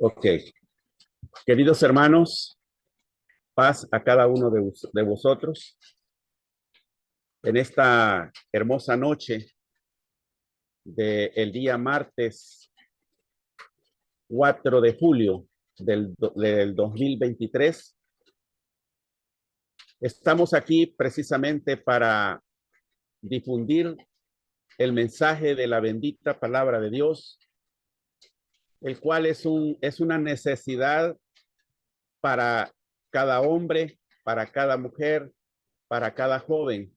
Ok, queridos hermanos, paz a cada uno de vosotros en esta hermosa noche del día martes 4 de julio del 2023. Estamos aquí precisamente para difundir el mensaje de la bendita palabra de Dios, el cual es una necesidad para cada hombre, para cada mujer, para cada joven,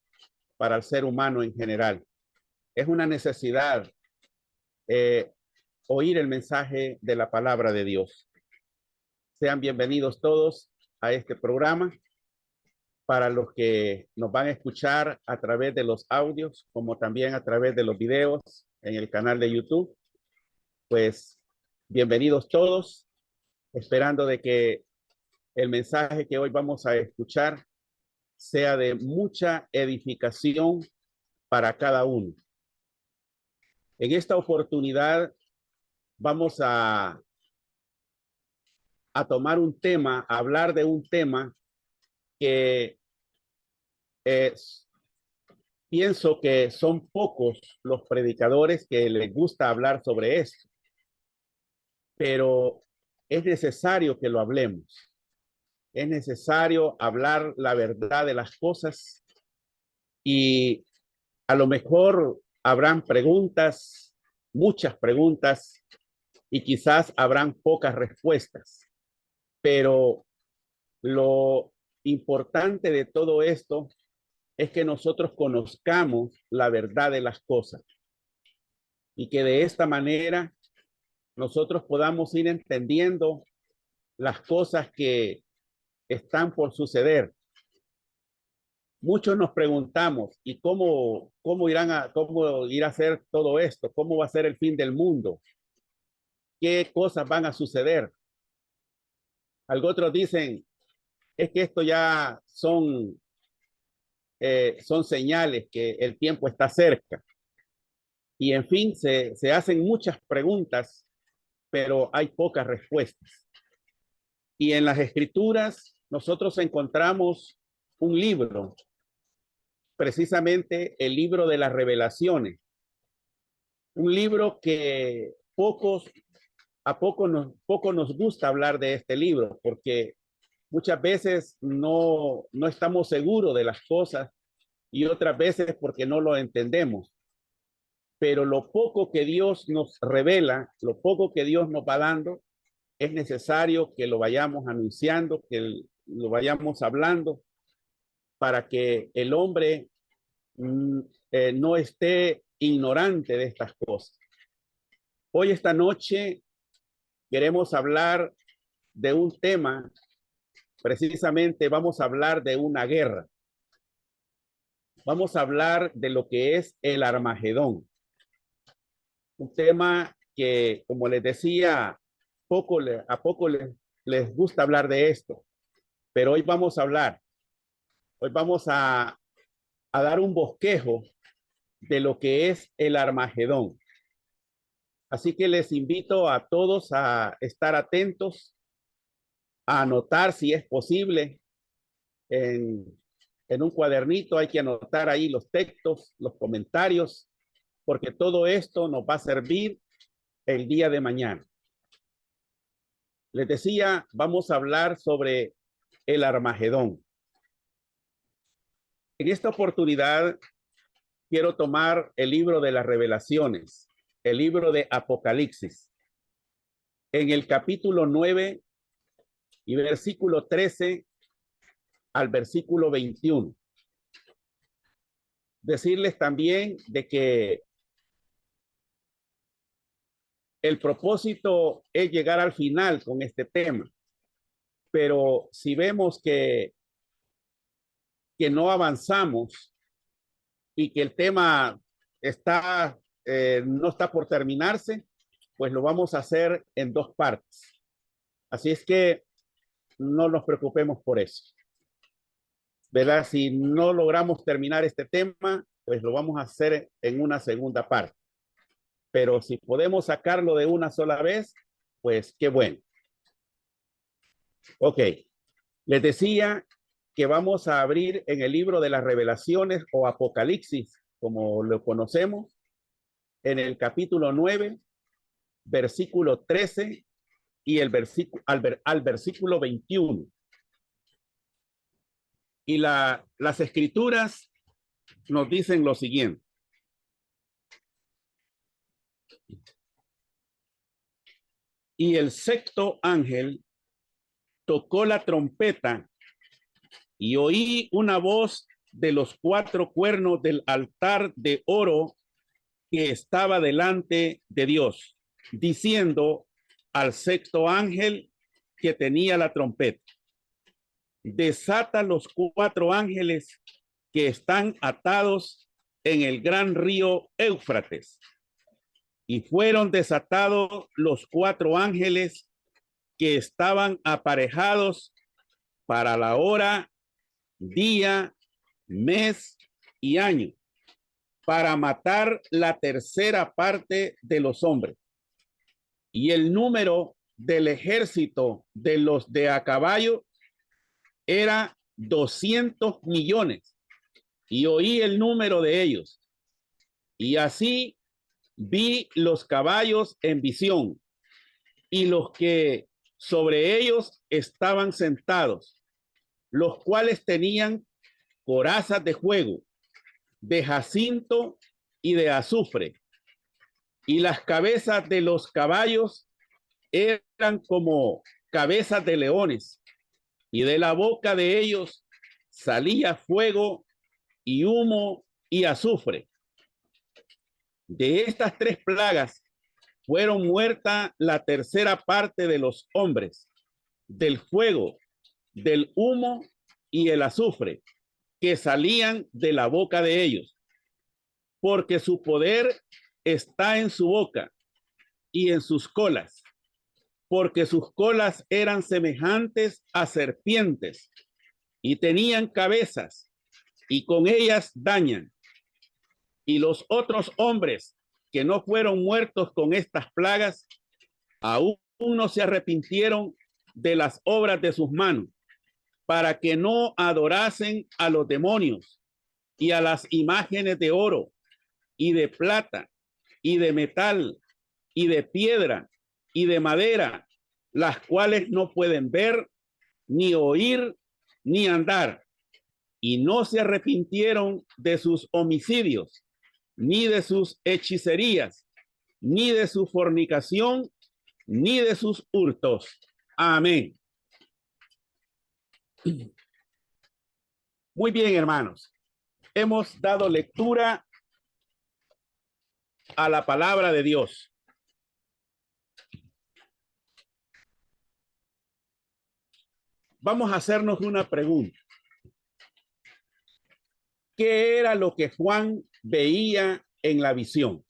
para el ser humano en general. Es una necesidad eh, oír el mensaje de la palabra de Dios. Sean bienvenidos todos a este programa. Para los que nos van a escuchar a través de los audios, como también a través de los videos en el canal de YouTube, pues bienvenidos todos, esperando de que el mensaje que hoy vamos a escuchar sea de mucha edificación para cada uno. En esta oportunidad vamos a tomar un tema, a hablar de un tema que pienso que son pocos los predicadores que les gusta hablar sobre esto, pero es necesario que lo hablemos. Es necesario hablar la verdad de las cosas y a lo mejor habrán preguntas, muchas preguntas, y quizás habrán pocas respuestas, pero lo importante de todo esto es que nosotros conozcamos la verdad de las cosas y que de esta manera nosotros podamos ir entendiendo las cosas que están por suceder. Muchos nos preguntamos, ¿y cómo irá a ser todo esto? ¿Cómo va a ser el fin del mundo? ¿Qué cosas van a suceder? Algunos otros dicen, es que esto ya son señales que el tiempo está cerca. Y en fin, se hacen muchas preguntas, pero hay pocas respuestas. Y en las escrituras nosotros encontramos un libro, precisamente el libro de las revelaciones, un libro que poco nos gusta hablar de este libro, porque muchas veces no estamos seguros de las cosas y otras veces porque no lo entendemos. Pero lo poco que Dios nos revela, lo poco que Dios nos va dando, es necesario que lo vayamos anunciando, que lo vayamos hablando, para que el hombre no esté ignorante de estas cosas. Hoy, esta noche, queremos hablar de un tema, precisamente vamos a hablar de una guerra. Vamos a hablar de lo que es el Armagedón. Un tema que, como les decía, a poco les gusta hablar de esto, pero hoy vamos a hablar, hoy vamos a dar un bosquejo de lo que es el Armagedón. Así que les invito a todos a estar atentos, a anotar si es posible en, en un cuadernito, hay que anotar ahí los textos, los comentarios, porque todo esto nos va a servir el día de mañana. Les decía, vamos a hablar sobre el Armagedón. En esta oportunidad quiero tomar el libro de las revelaciones, el libro de Apocalipsis. En el capítulo 9 y versículo 13 al versículo 21. Decirles también de que el propósito es llegar al final con este tema, pero si vemos que no avanzamos y que el tema no está por terminarse, pues lo vamos a hacer en dos partes. Así es que no nos preocupemos por eso, ¿verdad? Si no logramos terminar este tema, pues lo vamos a hacer en una segunda parte. Pero si podemos sacarlo de una sola vez, pues qué bueno. Ok, les decía que vamos a abrir en el libro de las Revelaciones o Apocalipsis, como lo conocemos, en el capítulo 9, versículo 13 y el versículo al versículo 21. Y las escrituras nos dicen lo siguiente. Y el sexto ángel tocó la trompeta y oí una voz de los cuatro cuernos del altar de oro que estaba delante de Dios, diciendo al sexto ángel que tenía la trompeta: desata los cuatro ángeles que están atados en el gran río Éufrates. Y fueron desatados los cuatro ángeles que estaban aparejados para la hora, día, mes y año, para matar la tercera parte de los hombres. Y el número del ejército de los de a caballo era 200 millones. Y oí el número de ellos. Y así vi los caballos en visión y los que sobre ellos estaban sentados, los cuales tenían corazas de fuego, de jacinto y de azufre, y las cabezas de los caballos eran como cabezas de leones, y de la boca de ellos salía fuego y humo y azufre. De estas tres plagas fueron muerta la tercera parte de los hombres, del fuego, del humo y el azufre que salían de la boca de ellos, porque su poder está en su boca y en sus colas, porque sus colas eran semejantes a serpientes y tenían cabezas, y con ellas dañan. Y los otros hombres que no fueron muertos con estas plagas, aún no se arrepintieron de las obras de sus manos, para que no adorasen a los demonios y a las imágenes de oro y de plata y de metal y de piedra y de madera, las cuales no pueden ver, ni oír, ni andar. Y no se arrepintieron de sus homicidios, ni de sus hechicerías, ni de su fornicación, ni de sus hurtos. Amén. Muy bien, hermanos. Hemos dado lectura a la palabra de Dios. Vamos a hacernos una pregunta. ¿Qué era lo que Juan veía en la visión,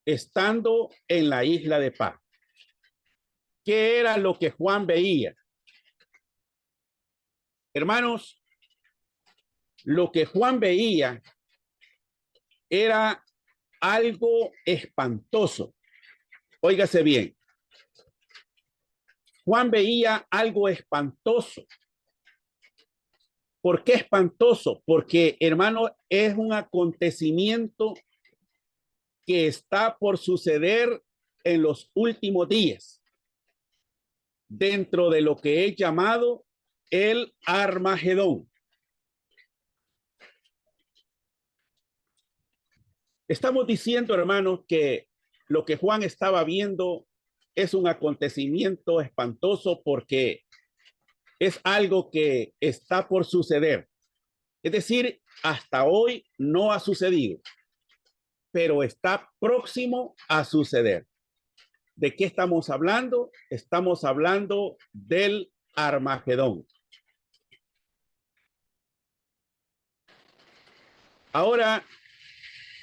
estando en la isla de Patmos? ¿Qué era lo que Juan veía? Hermanos, lo que Juan veía era algo espantoso. Óigase bien. Juan veía algo espantoso. ¿Por qué espantoso? Porque, hermano, es un acontecimiento que está por suceder en los últimos días, dentro de lo que es llamado el Armagedón. Estamos diciendo, hermanos, que lo que Juan estaba viendo es un acontecimiento espantoso porque es algo que está por suceder. Es decir, hasta hoy no ha sucedido, pero está próximo a suceder. ¿De qué estamos hablando? Estamos hablando del Armagedón. Ahora,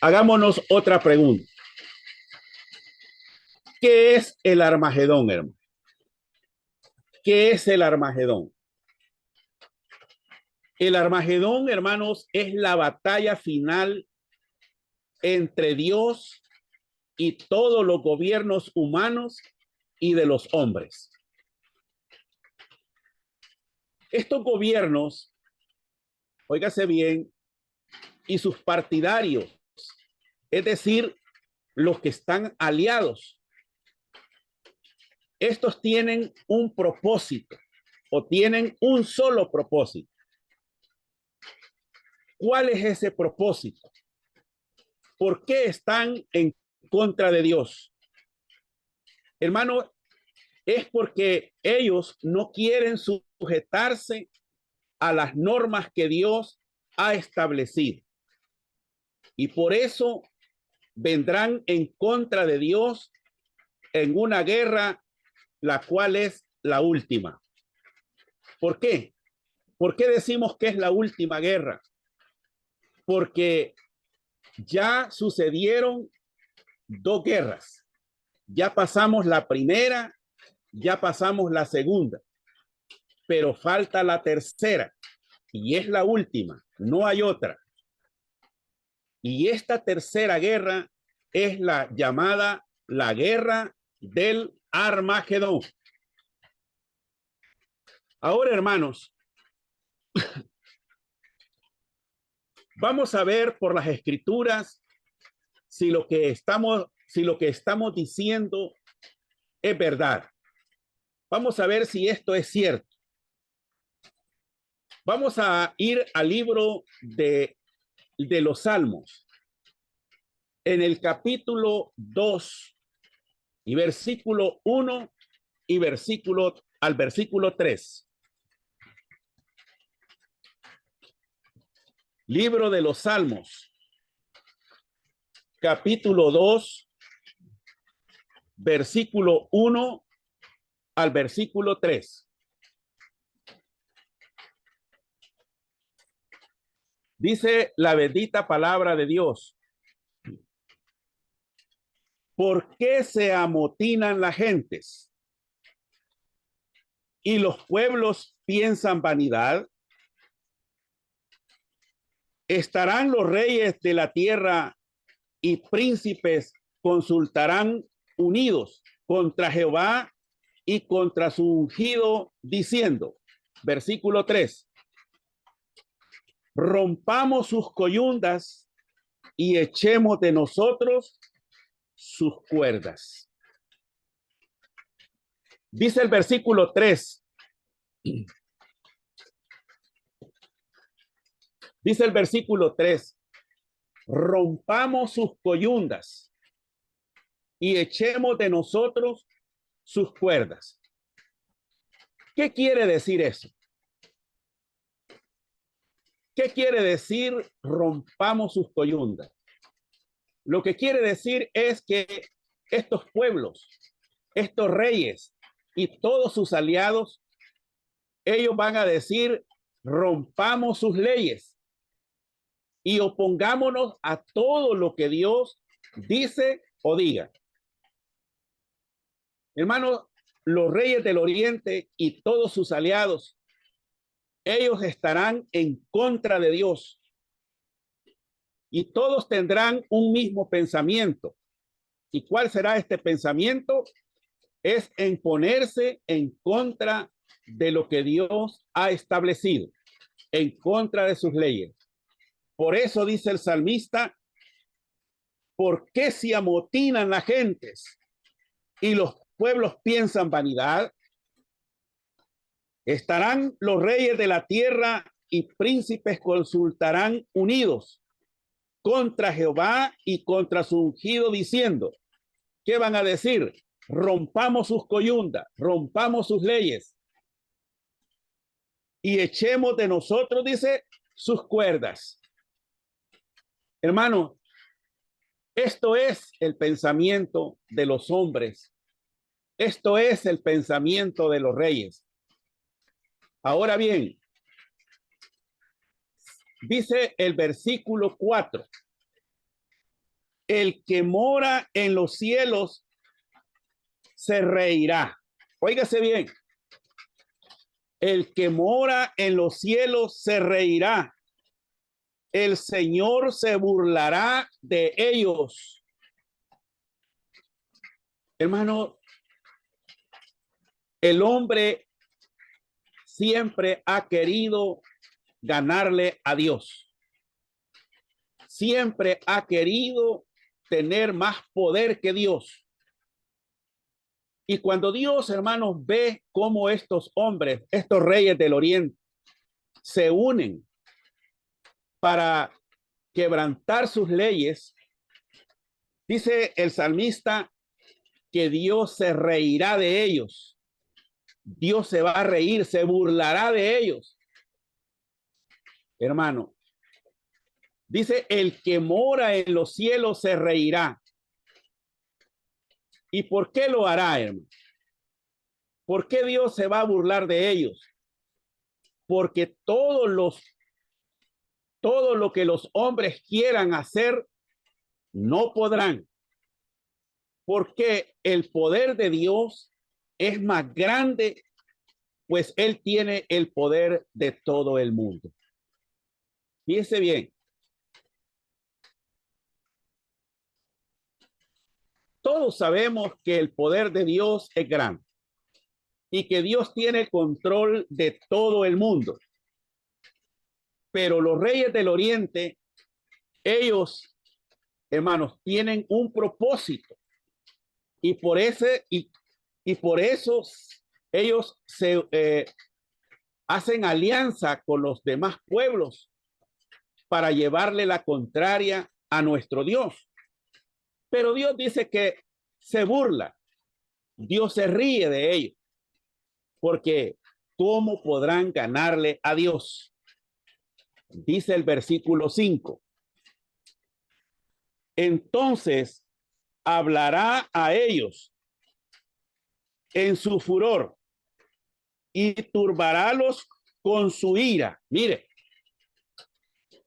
hagámonos otra pregunta. ¿Qué es el Armagedón, hermano? ¿Qué es el Armagedón? El Armagedón, hermanos, es la batalla final entre Dios y todos los gobiernos humanos y de los hombres. Estos gobiernos, óigase bien, y sus partidarios, es decir, los que están aliados, estos tienen un propósito o tienen un solo propósito. ¿Cuál es ese propósito? ¿Por qué están en contra de Dios? Hermano, es porque ellos no quieren sujetarse a las normas que Dios ha establecido. Y por eso vendrán en contra de Dios en una guerra, la cual es la última. ¿Por qué? ¿Por qué decimos que es la última guerra? Porque ya sucedieron dos guerras. Ya pasamos la primera, ya pasamos la segunda, pero falta la tercera y es la última, no hay otra. Y esta tercera guerra es la llamada la guerra del Armagedón. Ahora, hermanos, vamos a ver por las escrituras si lo que estamos diciendo es verdad. Vamos a ver si esto es cierto. Vamos a ir al libro de los Salmos, en el capítulo 2 y versículo 1 y versículo 3. Libro de los Salmos, capítulo 2, versículo 1 al versículo 3. Dice la bendita palabra de Dios: ¿por qué se amotinan las gentes y los pueblos piensan vanidad? ¿Estarán los reyes de la tierra y príncipes consultarán unidos contra Jehová y contra su ungido, diciendo, versículo 3, rompamos sus coyundas y echemos de nosotros sus cuerdas? Dice el versículo 3. Dice el versículo 3, rompamos sus coyundas y echemos de nosotros sus cuerdas. ¿Qué quiere decir eso? ¿Qué quiere decir rompamos sus coyundas? Lo que quiere decir es que estos pueblos, estos reyes y todos sus aliados, ellos van a decir, rompamos sus leyes y opongámonos a todo lo que Dios dice o diga. Hermanos, los reyes del oriente y todos sus aliados, ellos estarán en contra de Dios y todos tendrán un mismo pensamiento. ¿Y cuál será este pensamiento? Es en ponerse en contra de lo que Dios ha establecido, en contra de sus leyes. Por eso dice el salmista, ¿por qué se amotinan las gentes y los pueblos piensan vanidad? Estarán los reyes de la tierra y príncipes consultarán unidos contra Jehová y contra su ungido, diciendo, ¿qué van a decir? Rompamos sus coyundas, rompamos sus leyes y echemos de nosotros, dice, sus cuerdas. Hermano, esto es el pensamiento de los hombres. Esto es el pensamiento de los reyes. Ahora bien, dice el versículo 4, el que mora en los cielos se reirá. Óigase bien, el que mora en los cielos se reirá. El Señor se burlará de ellos. Hermano, el hombre siempre ha querido ganarle a Dios. Siempre ha querido tener más poder que Dios. Y cuando Dios, hermanos, ve cómo estos hombres, estos reyes del Oriente, se unen para quebrantar sus leyes, dice el salmista que Dios se reirá de ellos. Dios se va a reír, se burlará de ellos. Hermano, dice, el que mora en los cielos se reirá. ¿Y por qué lo hará, hermano? ¿Por qué Dios se va a burlar de ellos? Porque todo lo que los hombres quieran hacer, no podrán. Porque el poder de Dios es más grande, pues Él tiene el poder de todo el mundo. Fíjense bien. Todos sabemos que el poder de Dios es grande y que Dios tiene el control de todo el mundo. Pero los reyes del Oriente, ellos, hermanos, tienen un propósito y por eso ellos se hacen alianza con los demás pueblos para llevarle la contraria a nuestro Dios. Pero Dios dice que se burla, Dios se ríe de ellos, porque ¿cómo podrán ganarle a Dios? Dice el versículo 5. Entonces hablará a ellos en su furor y turbarálos con su ira. Mire,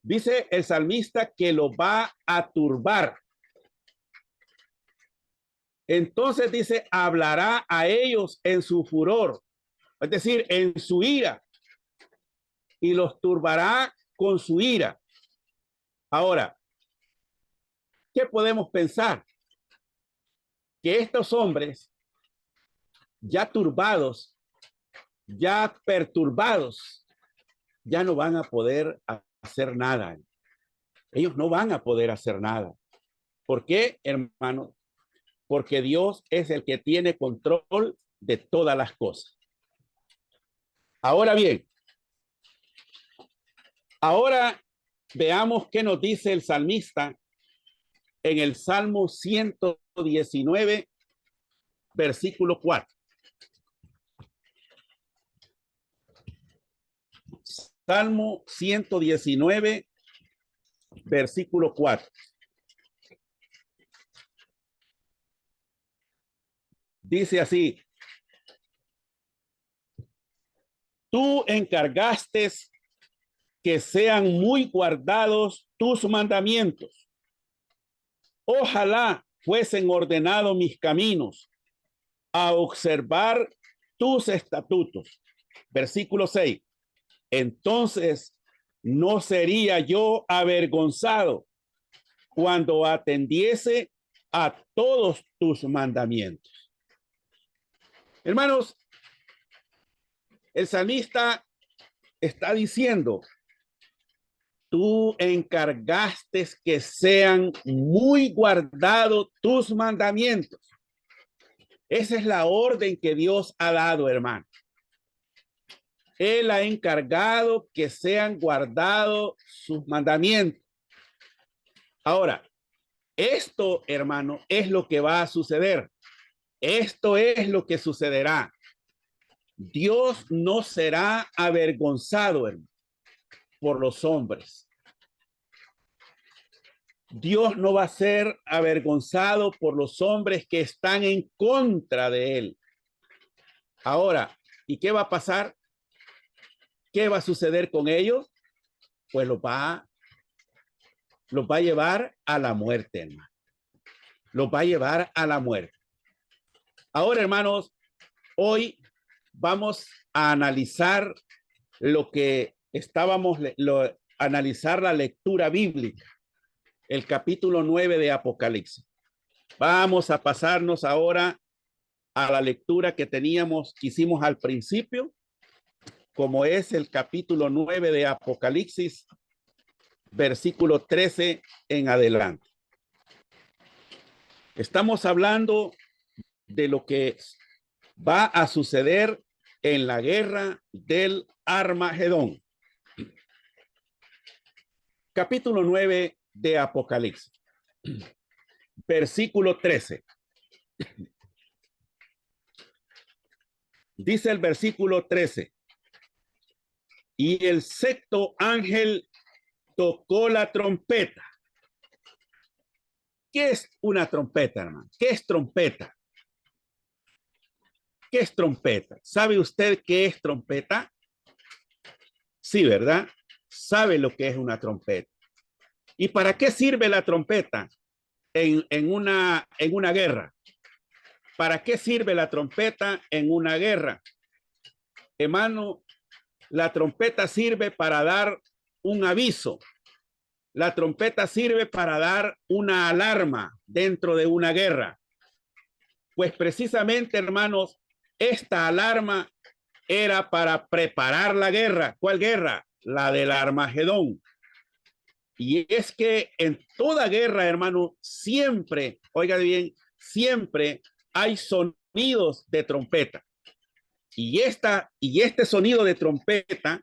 dice el salmista que lo va a turbar. Entonces dice, hablará a ellos en su furor, es decir, en su ira, y los turbará con su ira. Ahora, ¿qué podemos pensar? Que estos hombres ya turbados, ya perturbados, ya no van a poder hacer nada. Ellos no van a poder hacer nada. ¿Por qué, hermano? Porque Dios es el que tiene control de todas las cosas. Ahora bien, ahora veamos qué nos dice el salmista en el Salmo 119, versículo 4. Salmo 119, versículo 4. Dice así: tú encargaste que sean muy guardados tus mandamientos. Ojalá fuesen ordenados mis caminos a observar tus estatutos. Versículo 6. Entonces no sería yo avergonzado cuando atendiese a todos tus mandamientos. Hermanos, el salmista está diciendo, tú encargaste que sean muy guardados tus mandamientos. Esa es la orden que Dios ha dado, hermano. Él ha encargado que sean guardados sus mandamientos. Ahora, esto, hermano, es lo que va a suceder. Esto es lo que sucederá. Dios no será avergonzado, hermano, por los hombres. Dios no va a ser avergonzado por los hombres que están en contra de él. Ahora, ¿y qué va a pasar? ¿Qué va a suceder con ellos? Pues los va a llevar a la muerte, hermano. Los va a llevar a la muerte. Ahora, hermanos, hoy vamos a analizar lo que analizar la lectura bíblica, el capítulo 9 de Apocalipsis. Vamos a pasarnos ahora a la lectura que hicimos al principio, como es el capítulo 9 de Apocalipsis, versículo 13 en adelante. Estamos hablando de lo que va a suceder en la guerra del Armagedón. Capítulo 9 de Apocalipsis, versículo 13. Dice el versículo 13: y el sexto ángel tocó la trompeta. ¿Qué es una trompeta, hermano? ¿Qué es trompeta? ¿Qué es trompeta? ¿Sabe usted qué es trompeta? Sí, ¿verdad? Sabe lo que es una trompeta. ¿Y para qué sirve la trompeta en una guerra? ¿Para qué sirve la trompeta en una guerra? Hermano, la trompeta sirve para dar un aviso. La trompeta sirve para dar una alarma dentro de una guerra. Pues precisamente, hermanos, esta alarma era para preparar la guerra. ¿Cuál guerra? La del Armagedón. Y es que en toda guerra, hermano, siempre, oiga bien, siempre hay sonidos de trompeta. Y este sonido de trompeta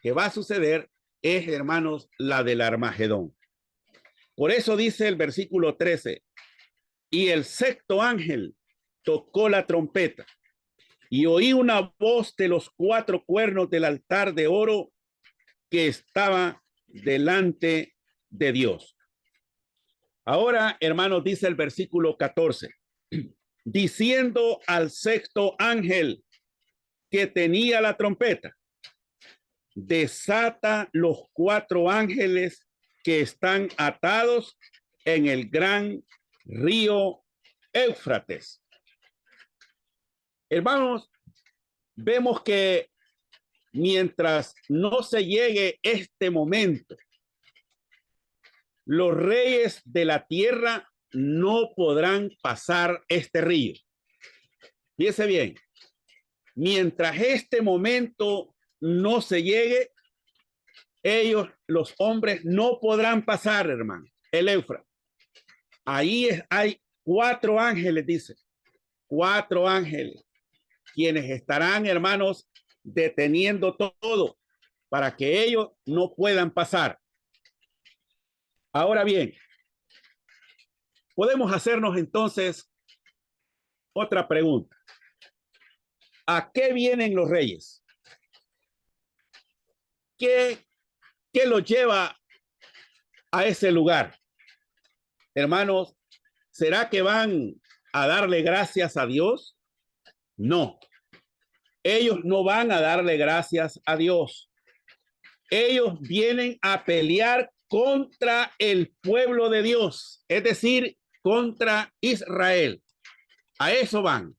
que va a suceder es, hermanos, la del Armagedón. Por eso dice el versículo 13, y el sexto ángel tocó la trompeta y oí una voz de los cuatro cuernos del altar de oro que estaba delante de Dios. Ahora, hermanos, dice el versículo 14, diciendo al sexto ángel que tenía la trompeta, desata los cuatro ángeles que están atados en el gran río Éufrates. Hermanos, vemos que mientras no se llegue este momento, los reyes de la tierra no podrán pasar este río. Fíjese bien, mientras este momento no se llegue, ellos, los hombres, no podrán pasar, hermano, el Éufrates. Ahí hay cuatro ángeles, dice, cuatro ángeles, quienes estarán, hermanos, deteniendo todo para que ellos no puedan pasar. Ahora bien, podemos hacernos entonces otra pregunta. ¿A qué vienen los reyes? ¿Qué los lleva a ese lugar? Hermanos, ¿será que van a darle gracias a Dios? No. Ellos no van a darle gracias a Dios. Ellos vienen a pelear contra el pueblo de Dios, es decir, contra Israel. A eso van.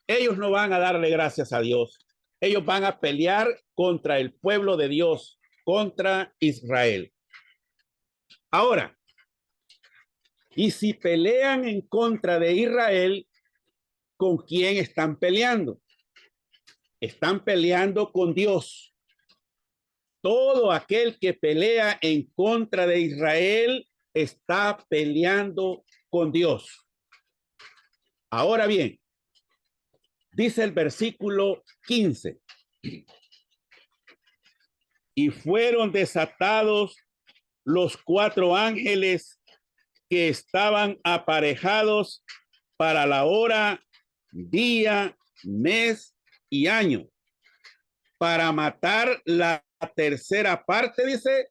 Ellos no van a darle gracias a Dios. Ellos van a pelear contra el pueblo de Dios, contra Israel. Ahora, y si pelean en contra de Israel, ¿con quién están peleando? Están peleando con Dios. Todo aquel que pelea en contra de Israel está peleando con Dios. Ahora bien, dice el versículo 15, y fueron desatados los cuatro ángeles que estaban aparejados para la hora, día, mes y año, para matar la tercera parte, dice,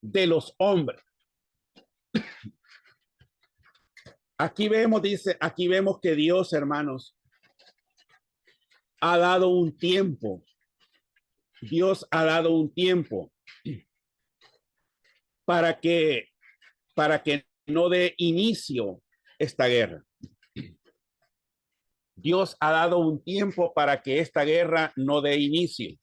de los hombres. Aquí vemos, dice, aquí vemos que Dios, hermanos, ha dado un tiempo. Dios ha dado un tiempo para que no dé inicio esta guerra. Dios ha dado un tiempo para que esta guerra no dé inicio.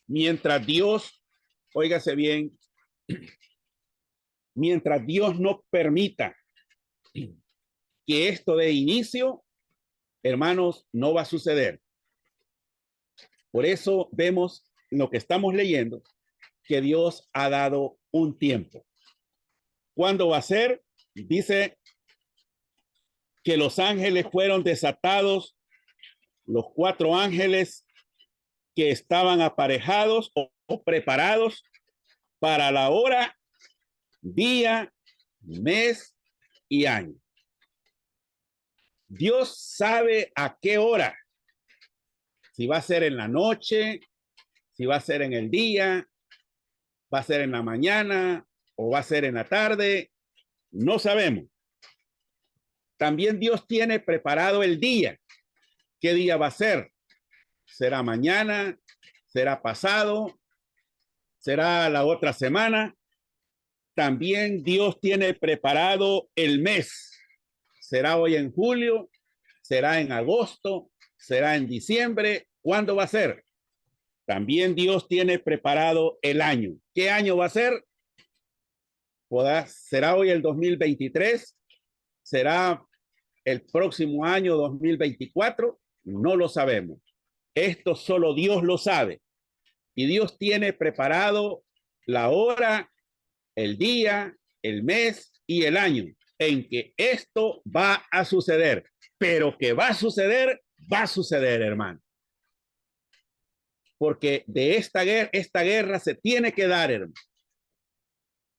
Mientras Dios, óigase bien, mientras Dios no permita que esto de inicio, hermanos, no va a suceder. Por eso vemos lo que estamos leyendo, que Dios ha dado un tiempo. ¿Cuándo va a ser? Dice que los ángeles fueron desatados, los 4 ángeles que estaban aparejados o preparados para la hora, día, mes y año. Dios sabe a qué hora, si va a ser en la noche, si va a ser en el día, va a ser en la mañana o va a ser en la tarde, no sabemos. También Dios tiene preparado el día. ¿Qué día va a ser? ¿Será mañana? ¿Será pasado? ¿Será la otra semana? También Dios tiene preparado el mes. ¿Será hoy en julio? ¿Será en agosto? ¿Será en diciembre? ¿Cuándo va a ser? También Dios tiene preparado el año. ¿Qué año va a ser? ¿Será hoy el 2023? ¿Será el próximo año 2024? No lo sabemos. Esto solo Dios lo sabe. Y Dios tiene preparado la hora, el día, el mes y el año en que esto va a suceder. Pero que va a suceder, hermano. Porque de esta guerra se tiene que dar, hermano,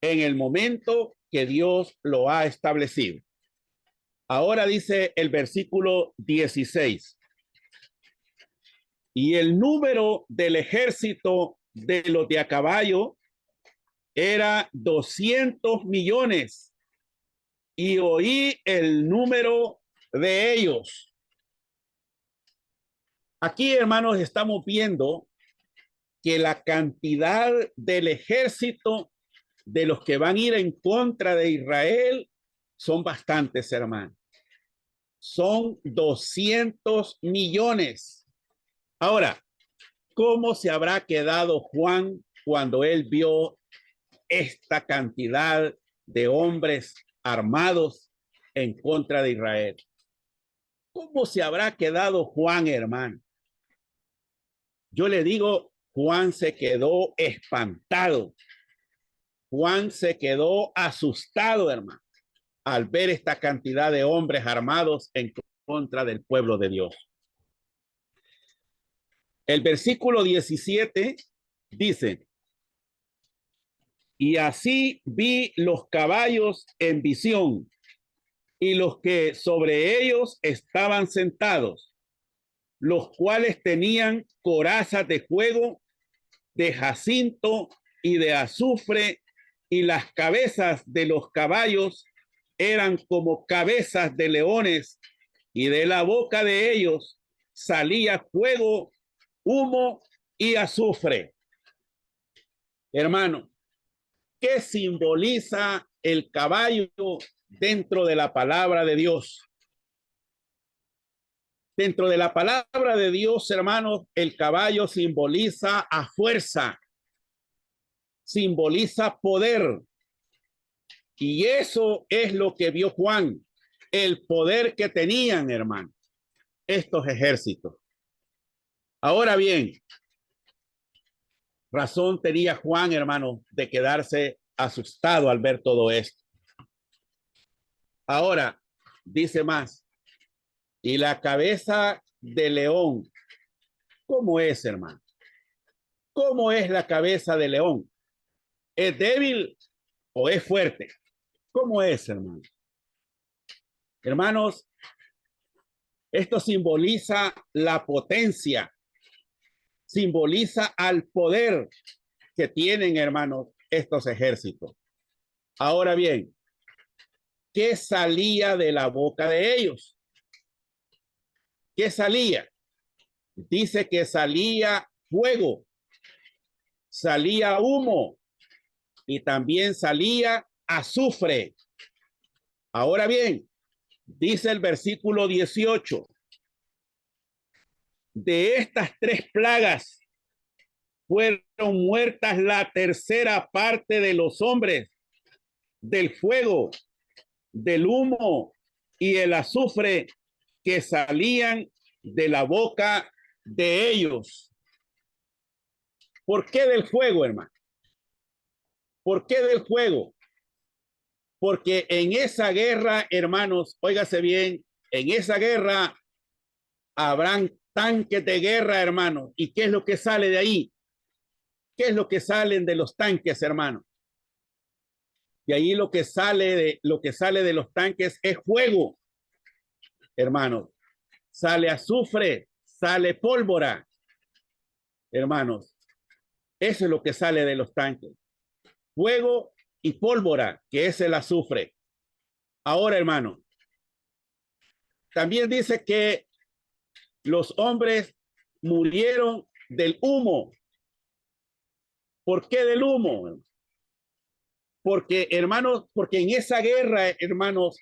en el momento que Dios lo ha establecido. Ahora dice el versículo 16. Y el número del ejército de los de a caballo era 200 millones. Y oí el número de ellos. Aquí, hermanos, estamos viendo que la cantidad del ejército de los que van a ir en contra de Israel son bastantes, hermanos. Son 200 millones. Ahora, ¿cómo se habrá quedado Juan cuando él vio esta cantidad de hombres armados en contra de Israel? ¿Cómo se habrá quedado Juan, hermano? Yo le digo, Juan se quedó espantado. Juan se quedó asustado, hermano, al ver esta cantidad de hombres armados en contra del pueblo de Dios. El versículo 17 dice: y así vi los caballos en visión y los que sobre ellos estaban sentados, los cuales tenían corazas de fuego, de jacinto y de azufre, y las cabezas de los caballos eran como cabezas de leones, y de la boca de ellos salía fuego, humo y azufre. Hermano, ¿qué simboliza el caballo dentro de la palabra de Dios? Dentro de la palabra de Dios, hermanos, el caballo simboliza a fuerza, simboliza poder. Y eso es lo que vio Juan, el poder que tenían, hermano, estos ejércitos. Ahora bien, razón tenía Juan, hermano, de quedarse asustado al ver todo esto. Ahora, dice más, y la cabeza de león, ¿cómo es, hermano? ¿Cómo es la cabeza de león? ¿Es débil o es fuerte? ¿Cómo es, hermano? Hermanos, esto simboliza la potencia, simboliza al poder que tienen, hermanos, estos ejércitos. Ahora bien, ¿qué salía de la boca de ellos? ¿Qué salía? Dice que salía fuego, salía humo y también salía azufre. Ahora bien, dice el versículo 18, de estas 3 plagas fueron muertas la tercera parte de los hombres, del fuego, del humo y el azufre que salían de la boca de ellos. ¿Por qué del fuego, hermano? ¿Por qué del fuego? Porque en esa guerra, hermanos, óigase bien, en esa guerra habrán tanques de guerra, hermanos. ¿Y qué es lo que sale de ahí? ¿Qué es lo que salen de los tanques, hermanos? Y ahí lo que sale de los tanques es fuego, hermanos. Sale azufre, sale pólvora, hermanos. Eso es lo que sale de los tanques. Fuego y pólvora, que es el azufre. Ahora, hermano, también dice que los hombres murieron del humo. ¿Por qué del humo? Porque, hermanos, porque en esa guerra, hermanos,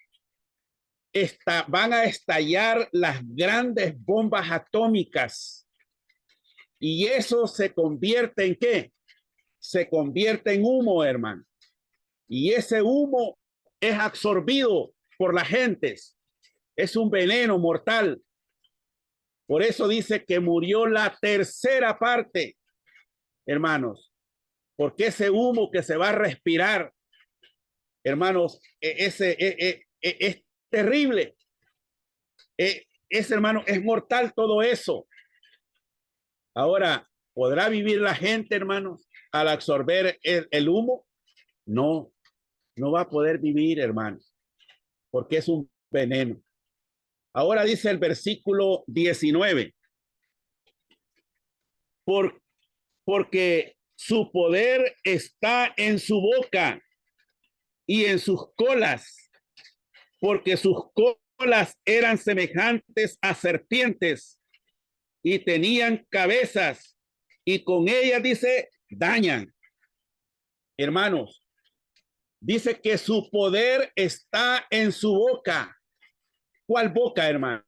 van a estallar las grandes bombas atómicas. Y eso se convierte en ¿qué? Se convierte en humo, hermano. Y ese humo es absorbido por las gentes. Es un veneno mortal. Por eso dice que murió la tercera parte, hermanos. Porque ese humo que se va a respirar, hermanos, es terrible. Ese, hermano, es mortal todo eso. Ahora, ¿podrá vivir la gente, hermanos, al absorber el humo? No, no va a poder vivir, hermanos, porque es un veneno. Ahora dice el versículo 19, porque su poder está en su boca y en sus colas, porque sus colas eran semejantes a serpientes y tenían cabezas y con ellas dice, dañan. Hermanos, dice que su poder está en su boca. ¿Cuál boca, hermano?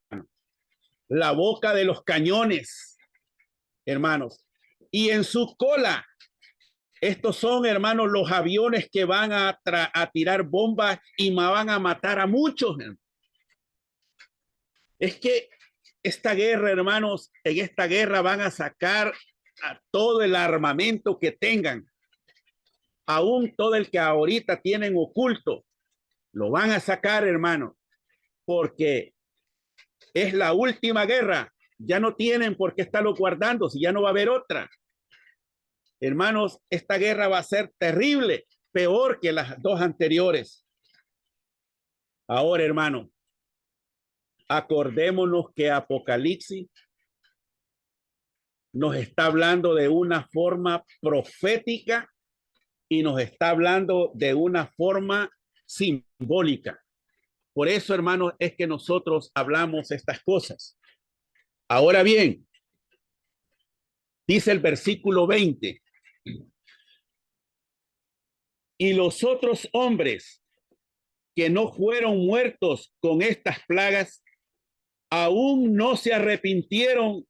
La boca de los cañones, hermanos. Y en su cola, estos son, hermanos, los aviones que van a tirar bombas y van a matar a muchos. Es que esta guerra, hermanos, en esta guerra van a sacar a todo el armamento que tengan, aún todo el que ahorita tienen oculto, lo van a sacar, hermano, porque es la última guerra. Ya no tienen por qué estarlo guardando si ya no va a haber otra. Hermanos, esta guerra va a ser terrible, peor que las dos anteriores. Ahora, hermano, acordémonos que Apocalipsis nos está hablando de una forma profética y nos está hablando de una forma simbólica. Por eso, hermanos, es que nosotros hablamos estas cosas. Ahora bien, dice el versículo 20, y los otros hombres que no fueron muertos con estas plagas, aún no se arrepintieron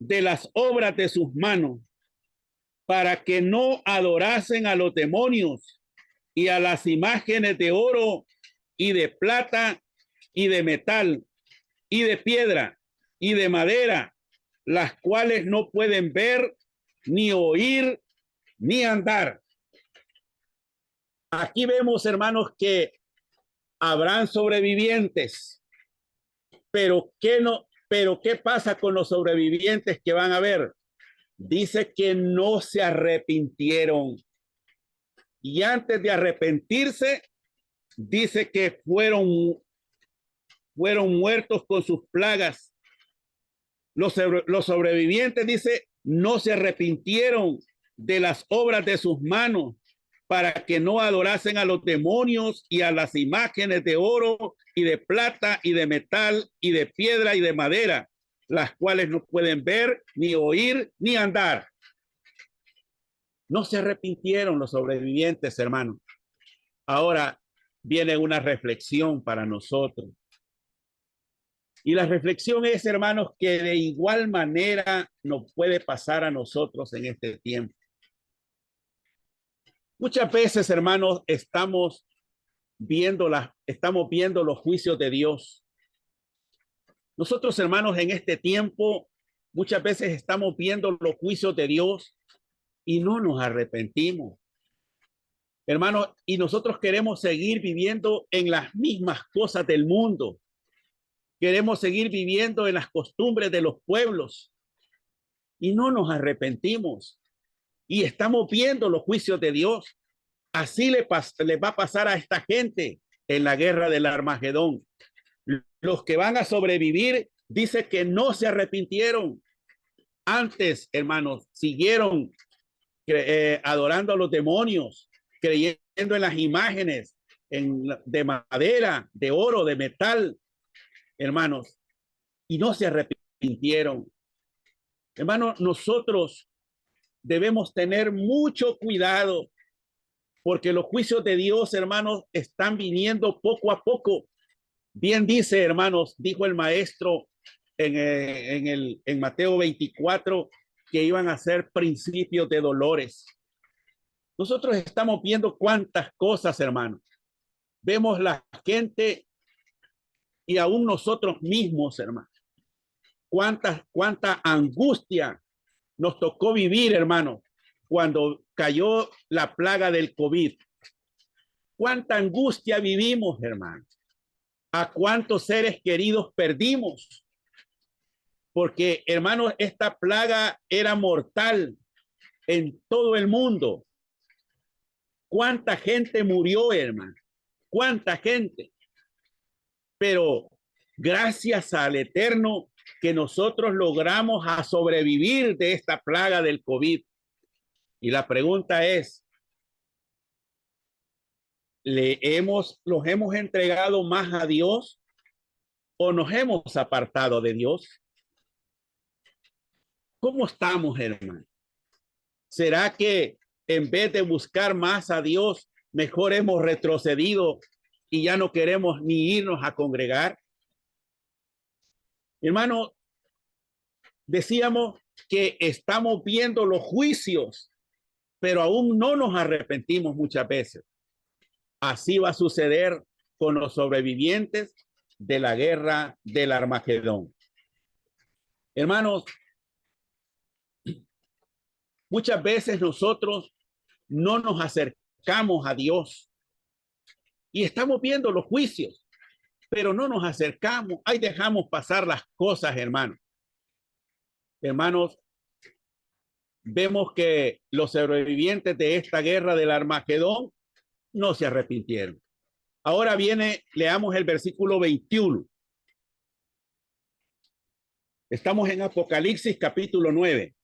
de las obras de sus manos, para que no adorasen a los demonios y a las imágenes de oro y de plata y de metal y de piedra y de madera, las cuales no pueden ver, ni oír, ni andar. Aquí vemos, hermanos, que habrán sobrevivientes, pero ¿qué pasa con los sobrevivientes que van a ver? Dice que no se arrepintieron. Y antes de arrepentirse, dice que fueron muertos con sus plagas. Los sobrevivientes, dice, no se arrepintieron de las obras de sus manos para que no adorasen a los demonios y a las imágenes de oro y de plata y de metal y de piedra y de madera, las cuales no pueden ver, ni oír, ni andar. No se arrepintieron los sobrevivientes, hermanos. Ahora viene una reflexión para nosotros. Y la reflexión es, hermanos, que de igual manera nos puede pasar a nosotros en este tiempo. Muchas veces, hermanos, estamos estamos viendo los juicios de Dios. Nosotros, hermanos, en este tiempo, muchas veces estamos viendo los juicios de Dios y no nos arrepentimos. Hermanos, y nosotros queremos seguir viviendo en las mismas cosas del mundo. Queremos seguir viviendo en las costumbres de los pueblos y no nos arrepentimos. Y estamos viendo los juicios de Dios. Así le va a pasar a esta gente en la guerra del Armagedón. Los que van a sobrevivir, dice que no se arrepintieron. Antes, hermanos, siguieron adorando a los demonios, creyendo en las imágenes de madera, de oro, de metal, hermanos, y no se arrepintieron. Hermanos, nosotros debemos tener mucho cuidado porque los juicios de Dios, hermanos, están viniendo poco a poco. Bien dice, hermanos, dijo el maestro en Mateo 24, que iban a ser principios de dolores. Nosotros estamos viendo cuántas cosas, hermanos. Vemos la gente y aún nosotros mismos, hermanos. Cuánta angustia nos tocó vivir, hermanos, cuando cayó la plaga del COVID. Cuánta angustia vivimos, hermanos. A cuántos seres queridos perdimos. Porque, hermanos, esta plaga era mortal en todo el mundo. ¿Cuánta gente murió, hermano? ¿Cuánta gente? Pero gracias al Eterno que nosotros logramos a sobrevivir de esta plaga del COVID. Y la pregunta es, ¿los hemos entregado más a Dios o nos hemos apartado de Dios? ¿Cómo estamos, hermano? ¿Será que en vez de buscar más a Dios, mejor hemos retrocedido y ya no queremos ni irnos a congregar? Hermano, decíamos que estamos viendo los juicios, pero aún no nos arrepentimos muchas veces. Así va a suceder con los sobrevivientes de la guerra del Armagedón. Hermanos, muchas veces nosotros no nos acercamos a Dios y estamos viendo los juicios, pero no nos acercamos. Ahí dejamos pasar las cosas, hermanos. Hermanos, vemos que los sobrevivientes de esta guerra del Armagedón no se arrepintieron. Ahora leamos el versículo 21. Estamos en Apocalipsis capítulo 9.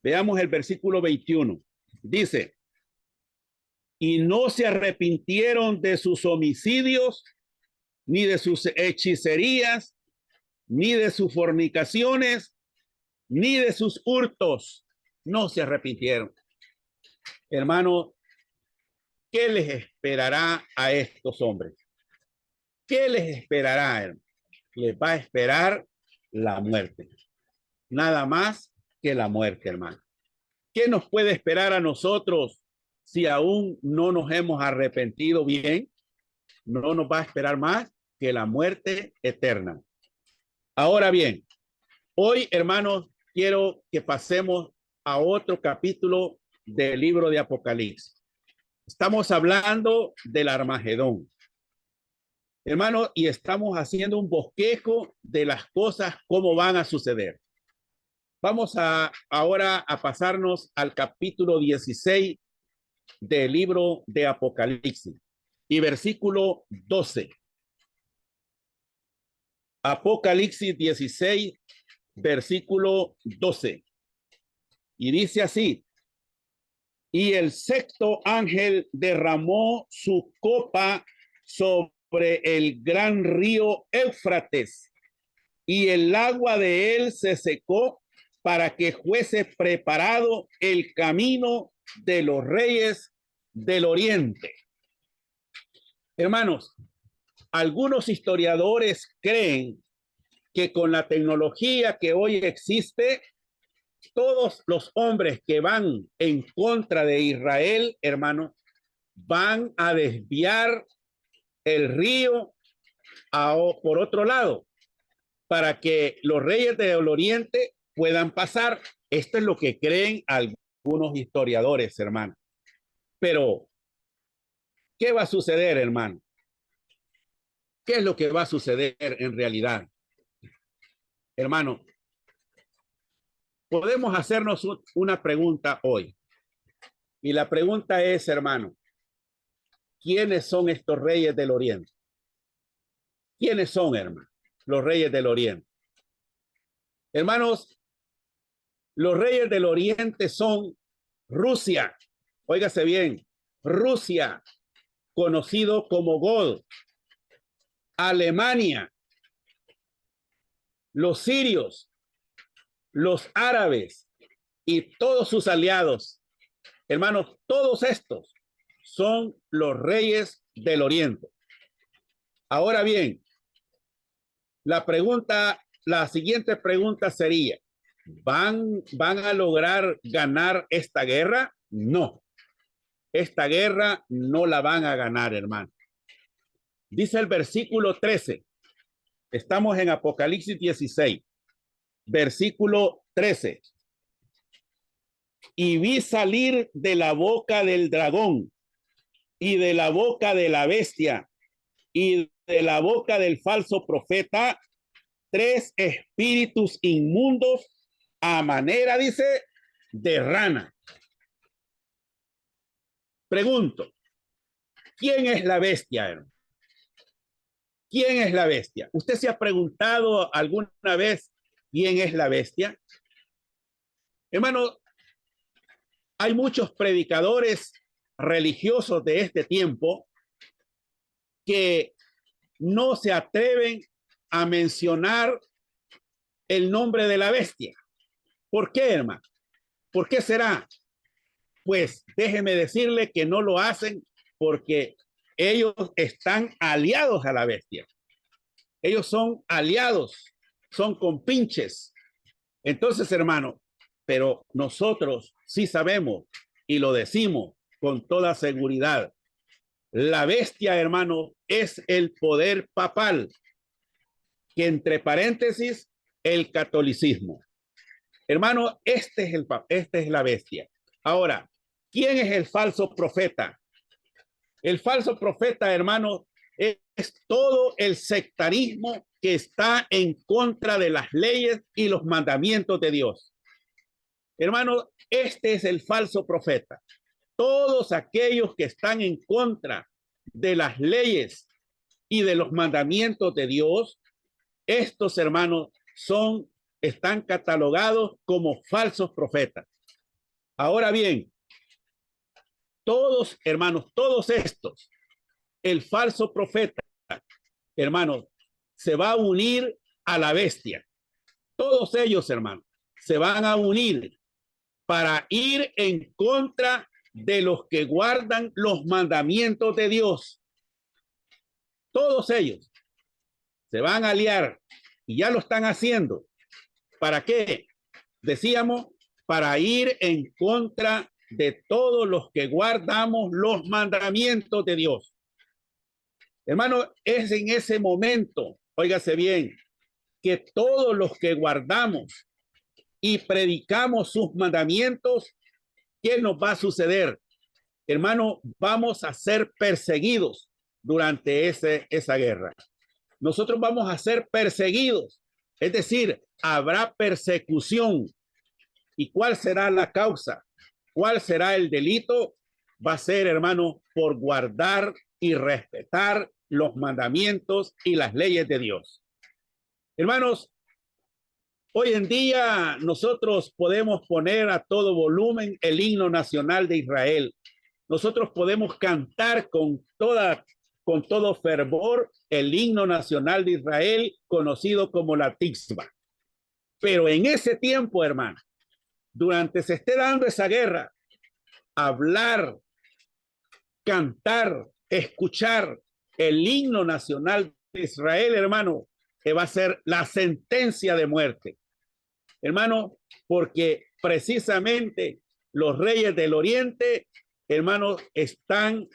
Veamos el versículo 21. Dice, y no se arrepintieron de sus homicidios, ni de sus hechicerías, ni de sus fornicaciones, ni de sus hurtos. No se arrepintieron. Hermano, ¿qué les esperará a estos hombres? ¿Qué les esperará, hermano? Les va a esperar la muerte. Nada más que la muerte, hermano. ¿Qué nos puede esperar a nosotros si aún no nos hemos arrepentido bien? No nos va a esperar más que la muerte eterna. Ahora bien, hoy, hermanos, quiero que pasemos a otro capítulo del libro de Apocalipsis. Estamos hablando del Armagedón. Hermano, y estamos haciendo un bosquejo de las cosas, cómo van a suceder. Vamos ahora a pasarnos al capítulo 16 del libro de Apocalipsis y versículo 12. Apocalipsis 16, versículo 12. Y dice así, y el sexto ángel derramó su copa sobre el gran río Éufrates, y el agua de él se secó para que fuese preparado el camino de los reyes del oriente. Hermanos, algunos historiadores creen que con la tecnología que hoy existe, todos los hombres que van en contra de Israel, hermanos, van a desviar el río por otro lado, para que los reyes del oriente puedan pasar. Esto es lo que creen algunos historiadores, hermano. Pero, ¿qué va a suceder, hermano? ¿Qué es lo que va a suceder en realidad? Hermano, podemos hacernos una pregunta hoy. Y la pregunta es, hermano, ¿quiénes son estos reyes del oriente? ¿Quiénes son, hermano? Los reyes del oriente. Hermanos, los reyes del oriente son Rusia. Óigase bien, Rusia, conocido como Gol, Alemania, los sirios, los árabes y todos sus aliados. Hermanos, todos estos son los reyes del oriente. Ahora bien, la siguiente pregunta sería, ¿van a lograr ganar esta guerra? No. Esta guerra no la van a ganar, hermano. Dice el versículo 13. Estamos en Apocalipsis 16, versículo 13. Y vi salir de la boca del dragón y de la boca de la bestia y de la boca del falso profeta 3 espíritus inmundos a manera, dice, de rana. Pregunto, ¿quién es la bestia, hermano? ¿Quién es la bestia? ¿Usted se ha preguntado alguna vez quién es la bestia? Hermano, hay muchos predicadores religiosos de este tiempo que no se atreven a mencionar el nombre de la bestia. ¿Por qué, hermano? ¿Por qué será? Pues déjeme decirle que no lo hacen porque ellos están aliados a la bestia. Ellos son aliados, son compinches. Entonces, hermano, pero nosotros sí sabemos y lo decimos con toda seguridad. La bestia, hermano, es el poder papal, que entre paréntesis, el catolicismo. Hermano, esta es la bestia. Ahora, ¿quién es el falso profeta? El falso profeta, hermano, es todo el sectarismo que está en contra de las leyes y los mandamientos de Dios. Hermano, este es el falso profeta. Todos aquellos que están en contra de las leyes y de los mandamientos de Dios, estos hermanos están catalogados como falsos profetas. Ahora bien, todos, hermanos, todos estos, el falso profeta, hermanos, se va a unir a la bestia. Todos ellos, hermanos, se van a unir para ir en contra de los que guardan los mandamientos de Dios. Todos ellos se van a aliar y ya lo están haciendo. ¿Para qué? Decíamos, para ir en contra de todos los que guardamos los mandamientos de Dios. Hermano, es en ese momento, óigase bien, que todos los que guardamos y predicamos sus mandamientos, ¿qué nos va a suceder? Hermano, vamos a ser perseguidos durante esa guerra. Nosotros vamos a ser perseguidos, es decir, habrá persecución. ¿Y cuál será la causa? ¿Cuál será el delito? Va a ser, hermano, por guardar y respetar los mandamientos y las leyes de Dios. Hermanos, hoy en día nosotros podemos poner a todo volumen el himno nacional de Israel. Nosotros podemos cantar con todo fervor el himno nacional de Israel, conocido como la Tikva. Pero en ese tiempo, hermano, durante se esté dando esa guerra, hablar, cantar, escuchar el himno nacional de Israel, hermano, que va a ser la sentencia de muerte. Hermano, porque precisamente los reyes del oriente, hermanos, están,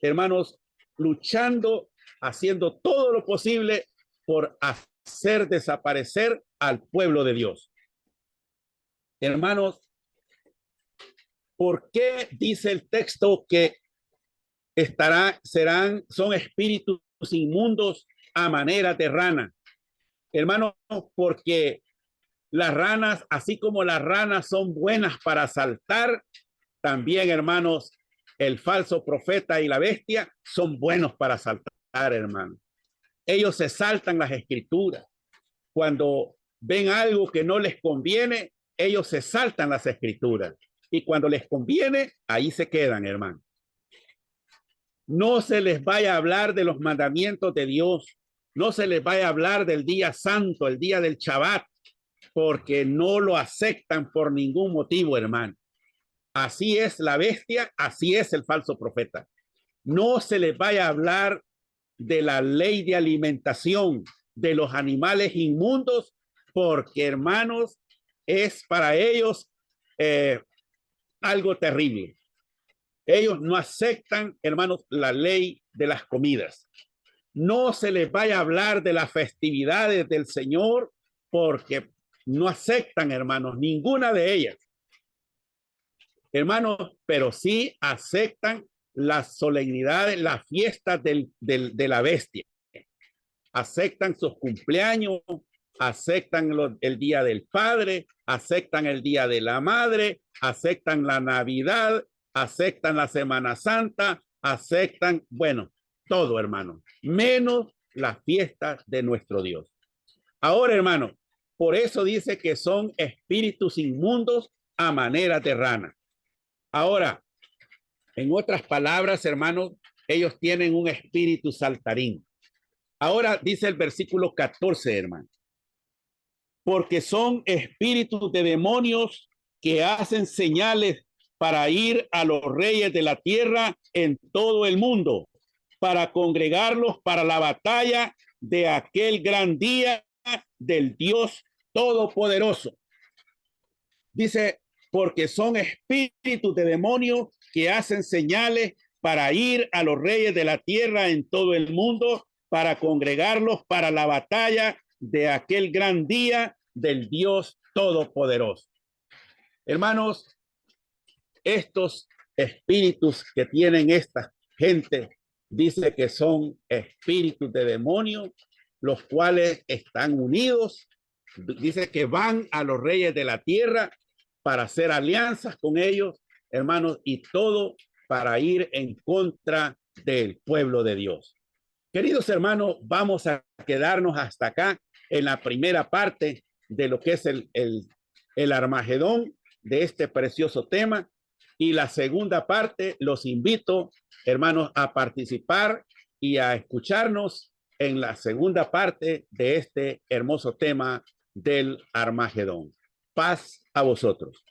hermanos, luchando haciendo todo lo posible por hacer desaparecer al pueblo de Dios. Hermanos, ¿por qué dice el texto que son espíritus inmundos a manera de rana? Hermanos, porque las ranas, así como las ranas son buenas para saltar, también, hermanos, el falso profeta y la bestia son buenos para saltar, hermanos. Ellos se saltan las escrituras. Cuando ven algo que no les conviene, ellos se saltan las escrituras. Y cuando les conviene, ahí se quedan, hermanos. No se les vaya a hablar de los mandamientos de Dios. No se les vaya a hablar del día santo, el día del Shabbat, porque no lo aceptan por ningún motivo, hermano. Así es la bestia, así es el falso profeta. No se les vaya a hablar de la ley de alimentación de los animales inmundos, porque, hermanos, es para ellos algo terrible. Ellos no aceptan, hermanos, la ley de las comidas. No se les vaya a hablar de las festividades del Señor, porque no aceptan, hermanos, ninguna de ellas. Hermanos, pero sí aceptan las solemnidades, las fiestas de la bestia. Aceptan sus cumpleaños, aceptan el día del padre, aceptan el día de la madre, aceptan la Navidad, aceptan la Semana Santa, aceptan, bueno, todo, hermano, menos las fiestas de nuestro Dios. Ahora, hermano, por eso dice que son espíritus inmundos a manera de rana. Ahora, en otras palabras, hermanos, ellos tienen un espíritu saltarín. Ahora dice el versículo 14, hermano, porque son espíritus de demonios que hacen señales para ir a los reyes de la tierra en todo el mundo, para congregarlos para la batalla de aquel gran día del Dios Todopoderoso. Dice, porque son espíritus de demonios que hacen señales para ir a los reyes de la tierra en todo el mundo, para congregarlos para la batalla de aquel gran día del Dios Todopoderoso. Hermanos, estos espíritus que tienen esta gente, dice que son espíritus de demonios, los cuales están unidos. Dice que van a los reyes de la tierra para hacer alianzas con ellos, hermanos, y todo para ir en contra del pueblo de Dios. Queridos hermanos, vamos a quedarnos hasta acá en la primera parte de lo que es el Armagedón de este precioso tema. Y la segunda parte, los invito, hermanos, a participar y a escucharnos en la segunda parte de este hermoso tema del Armagedón. Paz a vosotros.